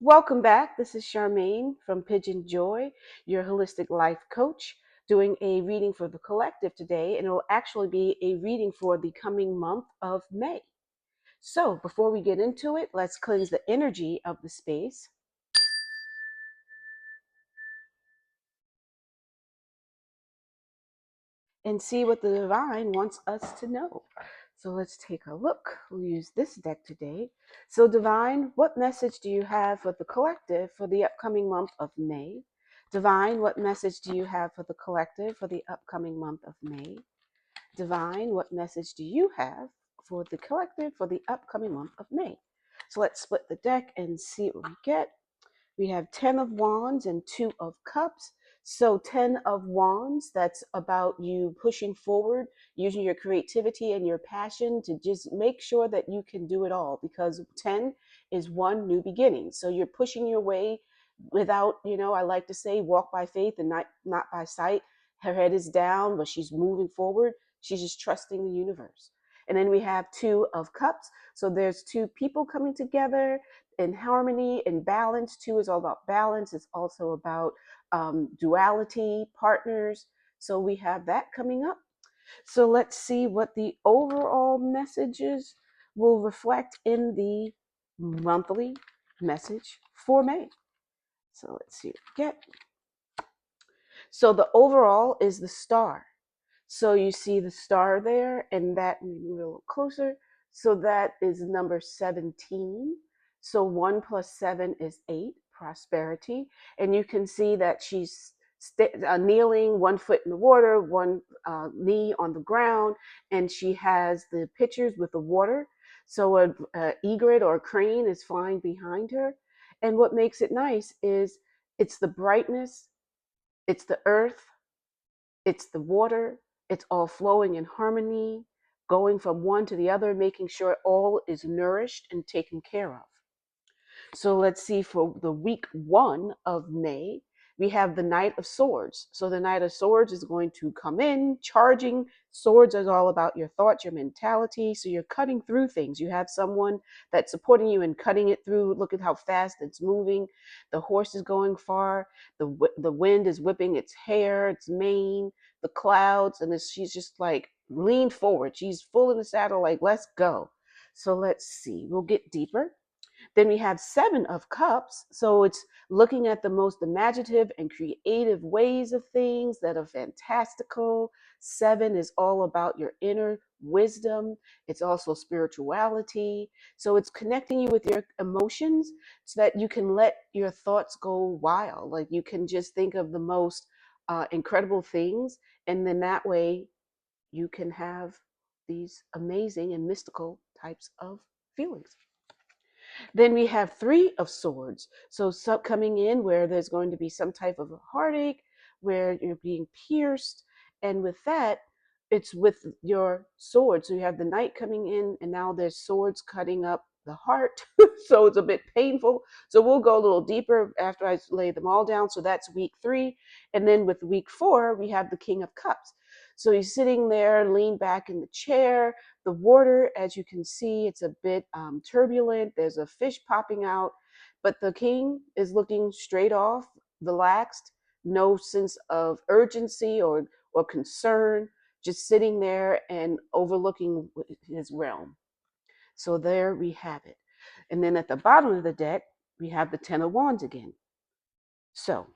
Welcome back. This is Charmaine from PYJynJoy, your holistic life coach, doing a reading for the collective today, and it will actually be a reading for the coming month of May. So, before we get into it, let's cleanse the energy of the space and see what the divine wants us to know. So, let's take a look. We'll use this deck today. So, divine, what message do you have for the collective for the upcoming month of May? Divine, what message do you have for the collective for the upcoming month of May? Divine, what message do you have for the collective for the upcoming month of May? So let's split the deck and see what we get. We have 10 of Wands and 2 of Cups. So 10 of Wands, that's about you pushing forward, using your creativity and your passion to just make sure that you can do it all, because 10 is one new beginning. So you're pushing your way without, I like to say walk by faith and not by sight. Her head is down, but she's moving forward. She's just trusting the universe. And then we have 2 of Cups. So there's 2 people coming together in harmony and balance. 2 is all about balance. It's also about duality, partners. So we have that coming up. So let's see what the overall messages will reflect in the monthly message for May. So let's see what we get. So the overall is the star. So you see the star there, and that, move a little closer. So that is number 17. So 1 plus 7 is 8, prosperity. And you can see that she's kneeling, 1 foot in the water, 1 knee on the ground, and she has the pitchers with the water. So a egret or a crane is flying behind her. And what makes it nice is it's the brightness, it's the earth, it's the water, it's all flowing in harmony, going from one to the other, making sure all is nourished and taken care of. So let's see, for the week 1 of May, we have the Knight of Swords. So the Knight of Swords is going to come in, charging. Swords is all about your thoughts, your mentality. So you're cutting through things. You have someone that's supporting you and cutting it through. Look at how fast it's moving. The horse is going far. The wind is whipping its hair, its mane, the clouds, and she's just like leaned forward. She's full in the saddle, like, let's go. So let's see. We'll get deeper. Then we have 7 of Cups. So it's looking at the most imaginative and creative ways of things that are fantastical. 7 is all about your inner wisdom. It's also spirituality. So it's connecting you with your emotions so that you can let your thoughts go wild. Like you can just think of the most incredible things. And then that way you can have these amazing and mystical types of feelings. Then we have 3 of Swords. So coming in where there's going to be some type of a heartache, where you're being pierced. And with that, it's with your sword. So you have the knight coming in, and now there's swords cutting up the heart. So it's a bit painful. So we'll go a little deeper after I lay them all down. So that's week 3. And then with week 4, we have the King of Cups. So he's sitting there, leaned back in the chair. The water, as you can see, it's a bit turbulent. There's a fish popping out, but the king is looking straight off, relaxed, no sense of urgency or concern, just sitting there and overlooking his realm. So there we have it. And then at the bottom of the deck, we have the 10 of Wands again. So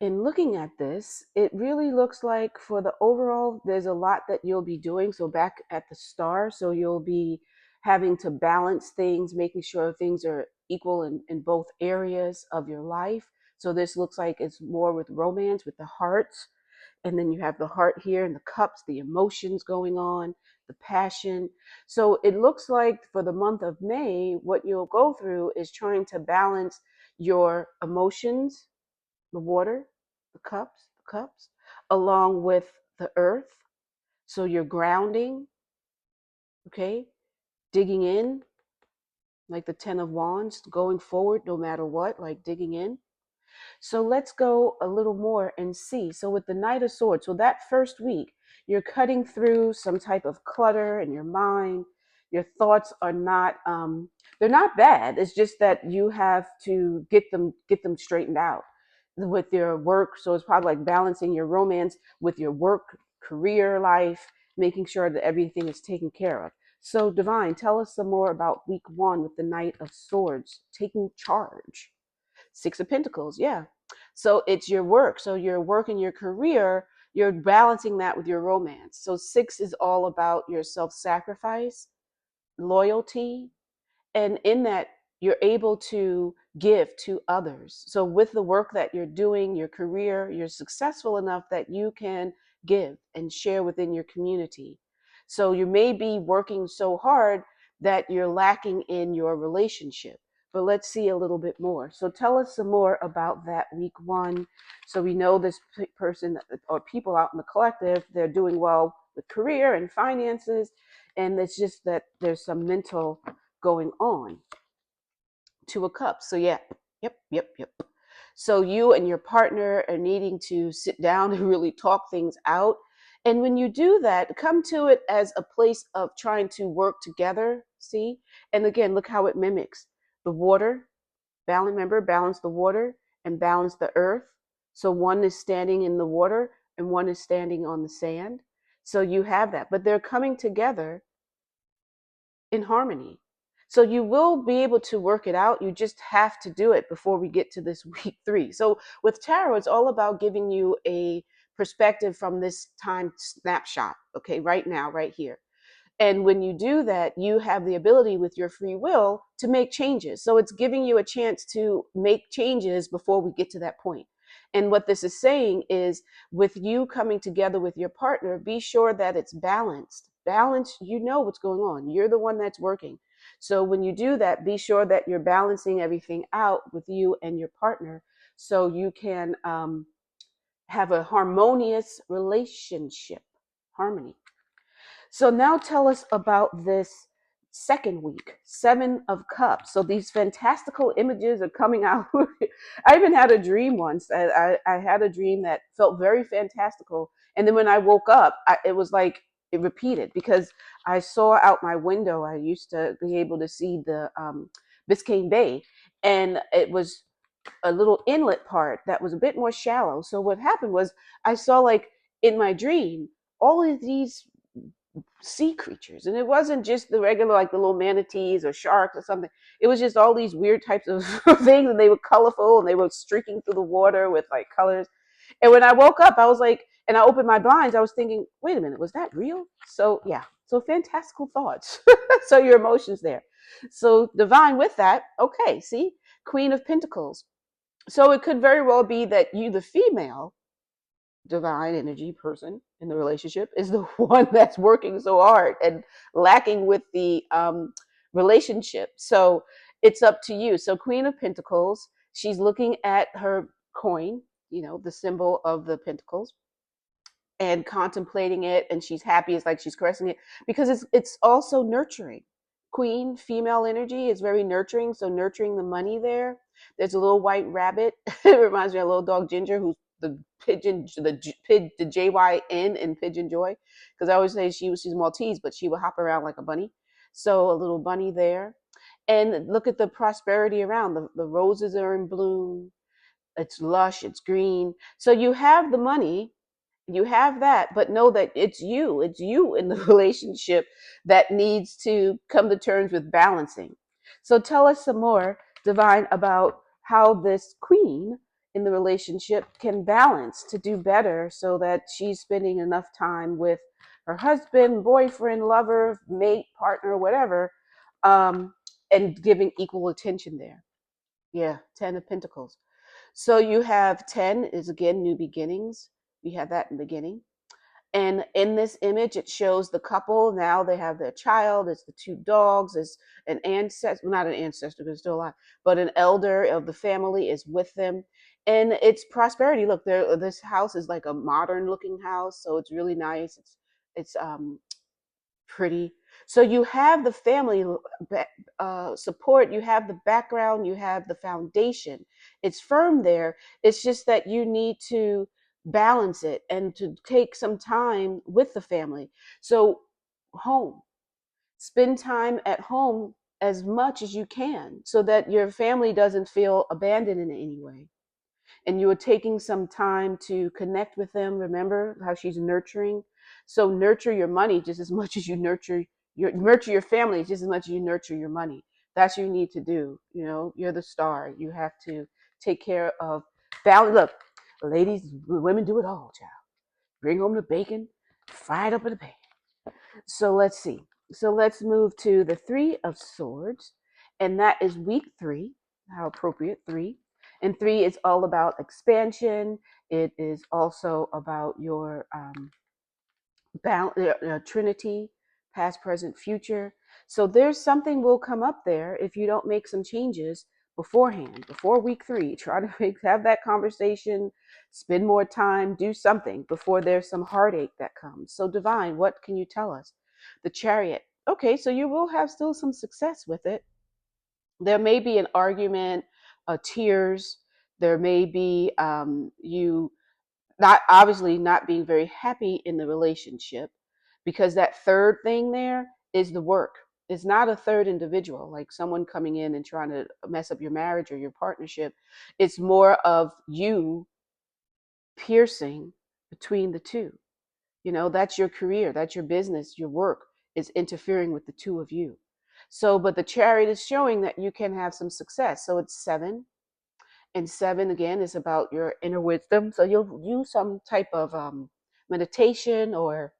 in looking at this, it really looks like for the overall, there's a lot that you'll be doing. So back at the star, so you'll be having to balance things, making sure things are equal in both areas of your life. So this looks like it's more with romance, with the hearts. And then you have the heart here and the cups, the emotions going on, the passion. So it looks like for the month of May, what you'll go through is trying to balance your emotions, the water, the cups, along with the earth. So you're grounding, okay, digging in, like the 10 of Wands, going forward no matter what, like digging in. So let's go a little more and see. So with the Knight of Swords, so that first week, you're cutting through some type of clutter in your mind. Your thoughts are not they're not bad. It's just that you have to get them straightened out with your work. So it's probably like balancing your romance with your work, career life, making sure that everything is taken care of. So Divine, tell us some more about week 1 with the Knight of Swords, taking charge. Six of Pentacles, yeah. So it's your work. So your work and your career, you're balancing that with your romance. So 6 is all about your self-sacrifice, loyalty, and in that you're able to give to others. So with the work that you're doing, your career, you're successful enough that you can give and share within your community. So you may be working so hard that you're lacking in your relationship, but let's see a little bit more. So tell us some more about that week 1. So we know this person or people out in the collective, they're doing well with career and finances, and it's just that there's some mental going on. 2 of Cups. So yeah, yep. So you and your partner are needing to sit down and really talk things out. And when you do that, come to it as a place of trying to work together. See? And again, look how it mimics the water. Balance, remember, balance the water and balance the earth. So one is standing in the water and one is standing on the sand. So you have that. But they're coming together in harmony. So you will be able to work it out. You just have to do it before we get to this week 3. So with tarot, it's all about giving you a perspective from this time snapshot, okay, right now, right here. And when you do that, you have the ability with your free will to make changes. So it's giving you a chance to make changes before we get to that point. And what this is saying is with you coming together with your partner, be sure that it's balanced. Balance, you know what's going on. You're the one that's working. So when you do that, be sure that you're balancing everything out with you and your partner so you can have a harmonious relationship. Harmony. So now tell us about this second week, 7 of Cups. So these fantastical images are coming out. I even had a dream once. I had a dream that felt very fantastical. And then when I woke up, it was like it repeated because I saw out my window. I used to be able to see the Biscayne Bay, and it was a little inlet part that was a bit more shallow. So what happened was I saw like in my dream all of these sea creatures, and it wasn't just the regular like the little manatees or sharks or something. It was just all these weird types of things, and they were colorful and they were streaking through the water with like colors. And when I woke up, I was like, and I opened my blinds, I was thinking, wait a minute, was that real? So yeah, so fantastical thoughts. So your emotions there. So Divine, with that, okay, see, Queen of Pentacles. So it could very well be that you, the female divine energy person in the relationship, is the one that's working so hard and lacking with the relationship. So it's up to you. So Queen of Pentacles, she's looking at her coin, the symbol of the pentacles, and contemplating it, and she's happy. It's like she's caressing it because it's also nurturing. Queen female energy is very nurturing, so nurturing the money there. There's a little white rabbit. It reminds me of a little dog Ginger, who's the pigeon, the JYN in PYJynJoy, because I always say she's Maltese, but she would hop around like a bunny. So a little bunny there, and look at the prosperity around. The roses are in bloom. It's lush. It's green. So you have the money, you have that, but know that it's you in the relationship that needs to come to terms with balancing. So tell us some more, Divine, about how this queen in the relationship can balance to do better so that she's spending enough time with her husband, boyfriend, lover, mate, partner, whatever, um, and giving equal attention there. Yeah, 10 of Pentacles. So you have 10 is again new beginnings. We have that in the beginning. And in this image, it shows the couple. Now they have their child. It's the 2 dogs. It's an ancestor, not an ancestor because it's still alive, but an elder of the family is with them. And it's prosperity. Look, this house is like a modern looking house. So it's really nice. It's pretty. So you have the family support, you have the background, you have the foundation. It's firm there. It's just that you need to balance it and to take some time with the family. So home. Spend time at home as much as you can so that your family doesn't feel abandoned in any way. And you are taking some time to connect with them. Remember how she's nurturing. So nurture your money just as much as you nurture your family just as much as you nurture your money. That's what you need to do. You know, you're the star. You have to take care of balance. Look, ladies, women do it all, child. Bring home the bacon, fry it up in the pan. So let's see. So let's move to the Three of Swords, and that is week 3. How appropriate, 3. And 3 is all about expansion. It is also about your Trinity, past, present, future. So there's something will come up there if you don't make some changes beforehand, before week 3. Try to have that conversation, spend more time, do something before there's some heartache that comes. So divine, what can you tell us? The Chariot. Okay, so you will have still some success with it. There may be an argument, tears. There may be you not obviously not being very happy in the relationship, because that third thing there is the work. It's not a third individual, like someone coming in and trying to mess up your marriage or your partnership. It's more of you piercing between the two. You know, that's your career, that's your business, your work is interfering with the two of you. So, but the Chariot is showing that you can have some success. So it's 7, and 7 again is about your inner wisdom. So you'll use some type of meditation or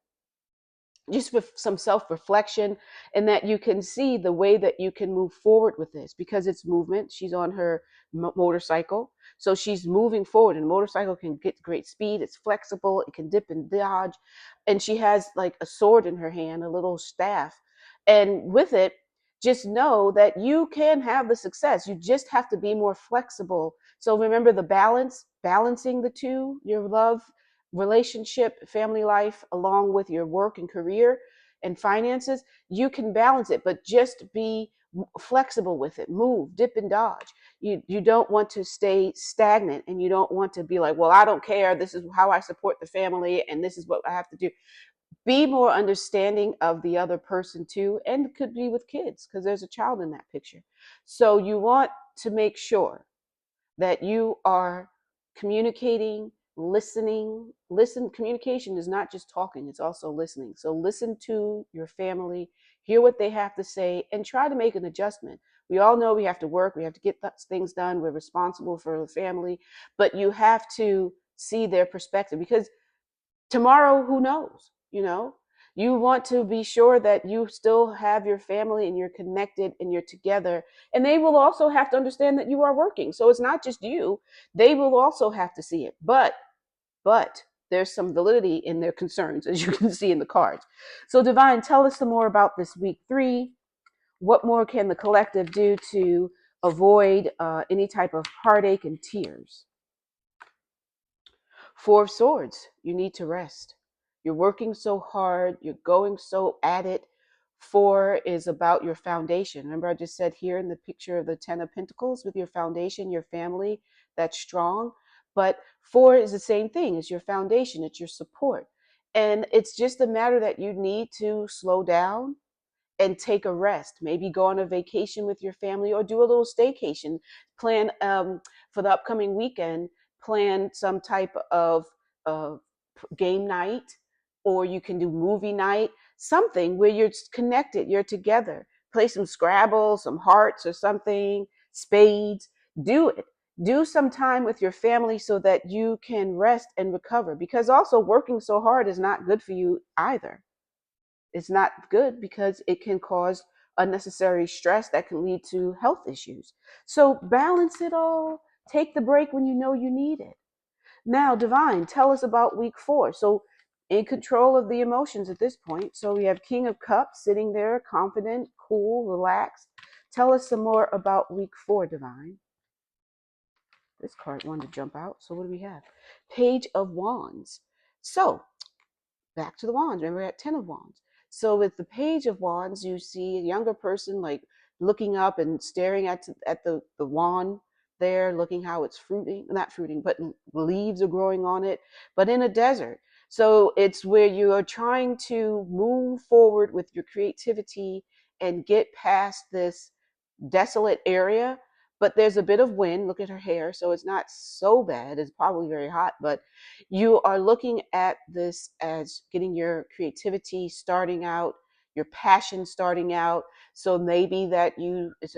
just with some self-reflection, and that you can see the way that you can move forward with this, because it's movement. She's on her motorcycle, so she's moving forward, and a motorcycle can get great speed. It's flexible, it can dip and dodge, and she has like a sword in her hand, a little staff, and with it, just know that you can have the success. You just have to be more flexible. So remember the balance, balancing the two, your love relationship, family life, along with your work and career and finances. You can balance it, but just be flexible with it. Move, dip and dodge. You don't want to stay stagnant, and you don't want to be like, well, I don't care, this is how I support the family and this is what I have to do. Be more understanding of the other person too, and it could be with kids because there's a child in that picture. So you want to make sure that you are communicating, listening. Communication is not just talking, it's also listening. So listen to your family, hear what they have to say, and try to make an adjustment. We all know we have to work, we have to get things done, we're responsible for the family, but you have to see their perspective, because tomorrow, who knows, you know? You want to be sure that you still have your family and you're connected and you're together. And they will also have to understand that you are working. So it's not just you. They will also have to see it. But there's some validity in their concerns, as you can see in the cards. So Divine, tell us some more about this week 3. What more can the collective do to avoid any type of heartache and tears? 4 of Swords, you need to rest. You're working so hard, you're going so at it. 4 is about your foundation. Remember, I just said here in the picture of the 10 of Pentacles, with your foundation, your family, that's strong. But 4 is the same thing. It's your foundation, it's your support. And it's just a matter that you need to slow down and take a rest. Maybe go on a vacation with your family, or do a little staycation. Plan for the upcoming weekend, plan some type of uh, game night, or you can do movie night, something where you're connected, you're together. Play some Scrabble, some hearts or something, spades. Do it. Do some time with your family so that you can rest and recover, because also working so hard is not good for you either. It's not good because it can cause unnecessary stress that can lead to health issues. So balance it all. Take the break when you know you need it. Now, Divine, tell us about week 4. So in control of the emotions at this point. So we have King of Cups sitting there, confident, cool, relaxed. Tell us some more about week 4, Divine. This card wanted to jump out. So what do we have? Page of Wands. So back to the wands. Remember, we're at 10 of wands. So with the page of wands, you see a younger person like looking up and staring at the wand there, looking how it's fruiting, not fruiting, but leaves are growing on it, but in a desert. So it's where you are trying to move forward with your creativity and get past this desolate area. But there's a bit of wind. Look at her hair. So it's not so bad. It's probably very hot, but you are looking at this as getting your creativity starting out, your passion starting out. So maybe that you, it's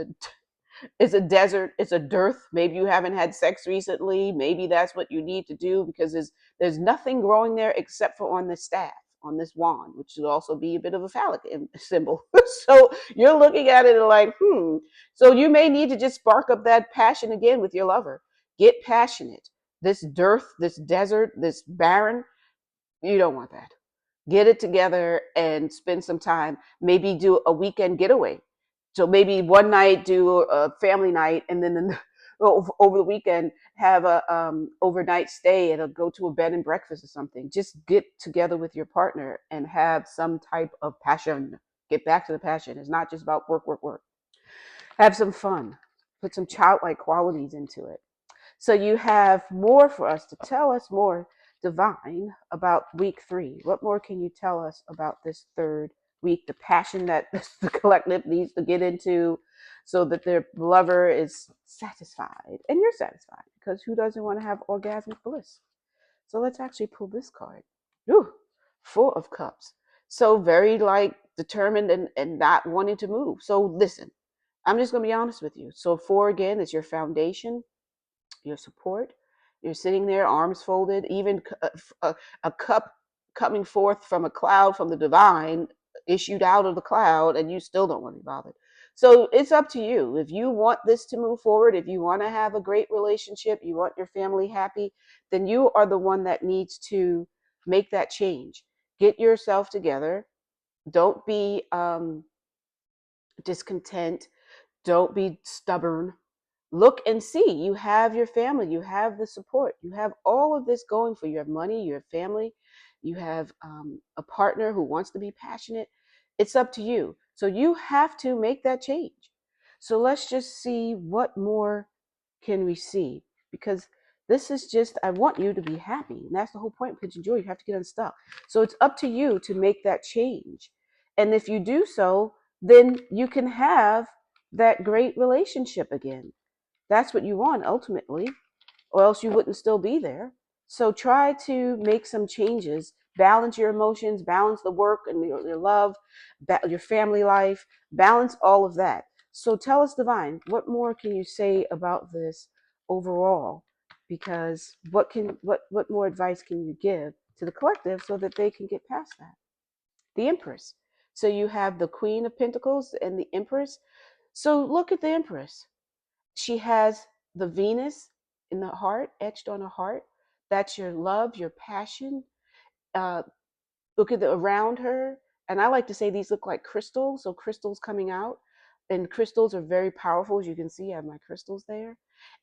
a desert, it's a dearth. Maybe you haven't had sex recently. Maybe that's what you need to do, because there's nothing growing there except for on this staff, on this wand, which should also be a bit of a phallic symbol. So you're looking at it and like, So you may need to just spark up that passion again with your lover. Get passionate. This dearth, this desert, this barren, you don't want that. Get it together and spend some time. Maybe do a weekend getaway. So maybe one night do a family night, and then over the weekend have a overnight stay and go to a bed and breakfast or something. Just get together with your partner and have some type of passion. Get back to the passion. It's not just about work, work, work. Have some fun. Put some childlike qualities into it. So you have more for us to tell us more, Divine, about week 3. What more can you tell us about this third week, the passion that the collective needs to get into so that their lover is satisfied and you're satisfied, because who doesn't want to have orgasmic bliss? So let's actually pull this card. Ooh, 4 of Cups. So very like determined and not wanting to move. So listen, I'm just going to be honest with you. So 4 again is your foundation, your support. You're sitting there, arms folded, even a cup coming forth from a cloud from the divine, issued out of the cloud, and you still don't want to be bothered. So it's up to you. If you want this to move forward, if you want to have a great relationship, you want your family happy, then you are the one that needs to make that change. Get yourself together. Don't be discontent. Don't be stubborn. Look and see. You have your family, you have the support, you have all of this going for you. You have money, you have family, you have a partner who wants to be passionate. It's up to you. So you have to make that change. So let's just see what more can we see, because this is just, I want you to be happy, and that's the whole point. PYJynJoy, you have to get unstuck. So it's up to you to make that change, and if you do so, then you can have that great relationship again. That's what you want ultimately, or else you wouldn't still be there. So try to make some changes, balance your emotions, balance the work and your love, your family life, balance all of that. So tell us, Divine, what more can you say about this overall? Because what more advice can you give to the collective so that they can get past that? The Empress. So you have the Queen of Pentacles and the Empress. So look at the Empress. She has the Venus in the heart, etched on her heart. That's your love, your passion. Uh, Look at the around her. And I like to say these look like crystals. So crystals coming out. And crystals are very powerful. As you can see, I have my crystals there.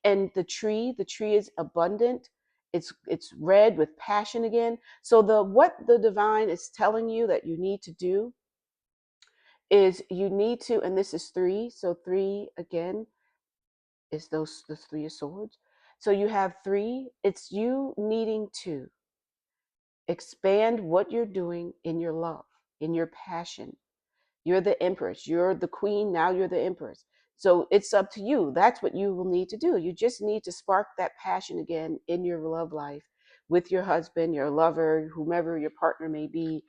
And the tree is abundant. It's red with passion again. So what the divine is telling you that you need to do is you need to, and this is 3. So 3 again is the 3 of Swords. So you have 3. It's you needing to expand what you're doing in your love, in your passion. You're the Empress. You're the Queen. Now you're the Empress. So it's up to you. That's what you will need to do. You just need to spark that passion again in your love life with your husband, your lover, whomever your partner may be.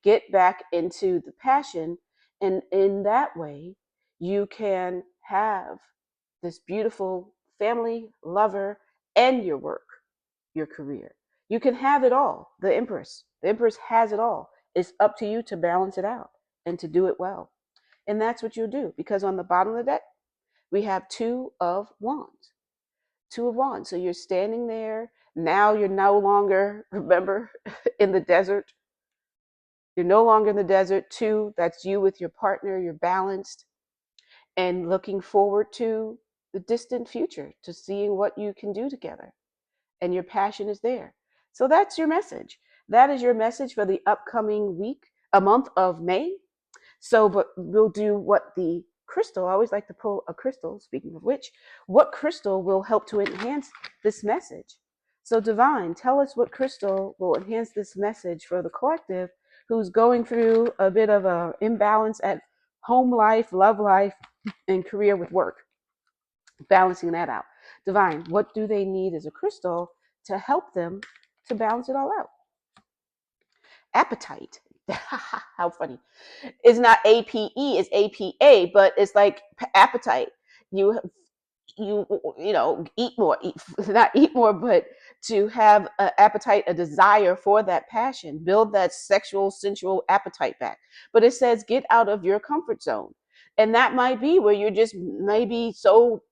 Get back into the passion. And in that way, you can have this beautiful family, lover, and your work, your career. You can have it all. The Empress. The Empress has it all. It's up to you to balance it out and to do it well. And that's what you'll do, because on the bottom of the deck, we have 2 of Wands. 2 of Wands. So you're standing there. Now you're no longer, remember, in the desert. You're no longer in the desert. 2, that's you with your partner. You're balanced and looking forward to the distant future, to seeing what you can do together. And your passion is there. So that's your message. That is your message for the upcoming week, a month of May. So, but we'll do what the crystal, I always like to pull a crystal, speaking of which, what crystal will help to enhance this message? So Divine, tell us what crystal will enhance this message for the collective who's going through a bit of an imbalance at home life, love life, and career with work. Balancing that out. Divine, what do they need as a crystal to help them to balance it all out? Appetite. How funny. It's not APE, it's APA, but it's like appetite. You eat more, not eat more, but to have an appetite, a desire for that passion, build that sexual, sensual appetite back. But it says get out of your comfort zone. And that might be where you're just maybe so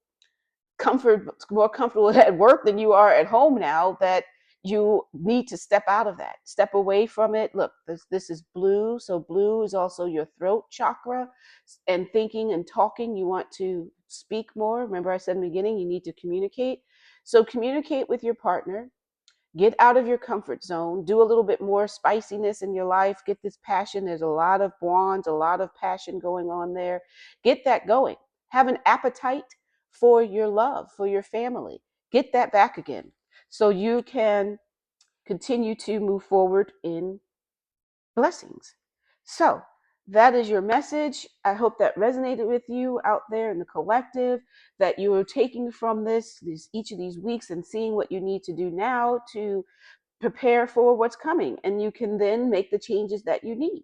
more comfortable at work than you are at home now that you need to step out of that, step away from it. Look, this is blue, so blue is also your throat chakra, and thinking and talking, you want to speak more. Remember I said in the beginning, you need to communicate. So communicate with your partner. Get out of your comfort zone. Do a little bit more spiciness in your life. Get this passion. There's a lot of bonds, a lot of passion going on there. Get that going. Have an appetite for your love, for your family. Get that back again so you can continue to move forward in blessings. So that is your message. I hope that resonated with you out there in the collective, that you are taking from this each of these weeks and seeing what you need to do now to prepare for what's coming. And you can then make the changes that you need.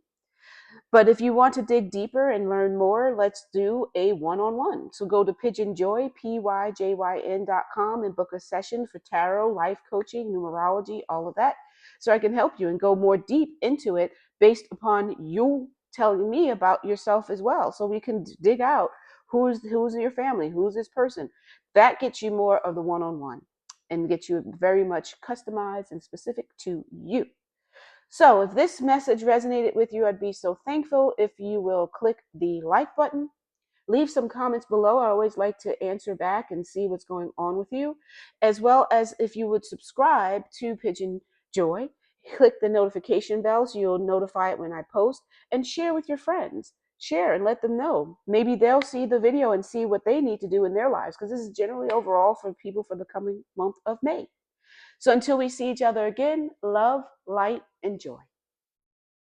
But if you want to dig deeper and learn more, let's do a one-on-one. So go to PYJynJoy, PYJYN.com, and book a session for tarot, life coaching, numerology, all of that. So I can help you and go more deep into it based upon you telling me about yourself as well. So we can dig out who's your family, who's this person. That gets you more of the one-on-one and gets you very much customized and specific to you. So if this message resonated with you, I'd be so thankful if you will click the like button. Leave some comments below. I always like to answer back and see what's going on with you, as well as if you would subscribe to PYJynJoy. Click the notification bell so you'll notify it when I post, and share with your friends. Share and let them know. Maybe they'll see the video and see what they need to do in their lives, because this is generally overall for people for the coming month of May. So until we see each other again, love, light, and joy.